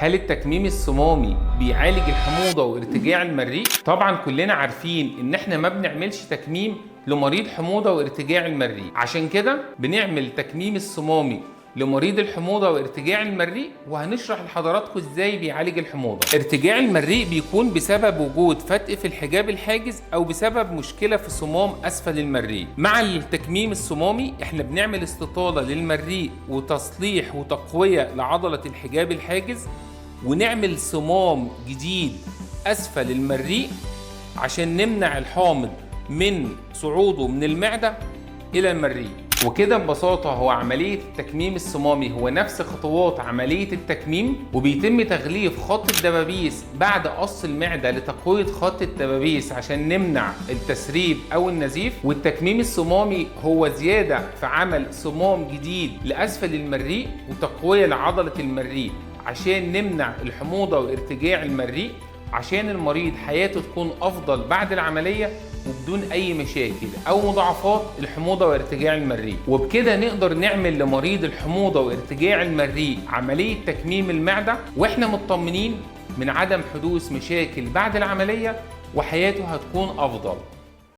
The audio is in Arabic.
هل التكميم الصمامي بيعالج الحموضة وارتجاع المريء؟ طبعا كلنا عارفين ان احنا ما بنعملش تكميم لمريض حموضة وارتجاع المريء، عشان كده بنعمل تكميم الصمامي لمريض الحموضة وارتجاع المريء، وهنشرح لحضراتكم ازاي بيعالج الحموضة. ارتجاع المريء بيكون بسبب وجود فتق في الحجاب الحاجز او بسبب مشكلة في صمام اسفل المريء. مع التكميم الصمامي احنا بنعمل استطالة للمريء وتصليح وتقوية لعضلة الحجاب الحاجز، ونعمل صمام جديد اسفل المريء عشان نمنع الحامض من صعوده من المعدة الى المريء. وكده ببساطة هو عملية التكميم الصمامي هو نفس خطوات عملية التكميم، وبيتم تغليف خط الدبابيس بعد قص المعدة لتقوية خط الدبابيس عشان نمنع التسريب أو النزيف. والتكميم الصمامي هو زيادة في عمل صمام جديد لأسفل المريء وتقوية لعضلة المريء عشان نمنع الحموضة وارتجاع المريء، عشان المريض حياته تكون أفضل بعد العملية وبدون أي مشاكل أو مضاعفات الحموضة وارتجاع المريء. وبكده نقدر نعمل لمريض الحموضة وارتجاع المريء عملية تكميم المعدة وإحنا مطمنين من عدم حدوث مشاكل بعد العملية، وحياته هتكون أفضل.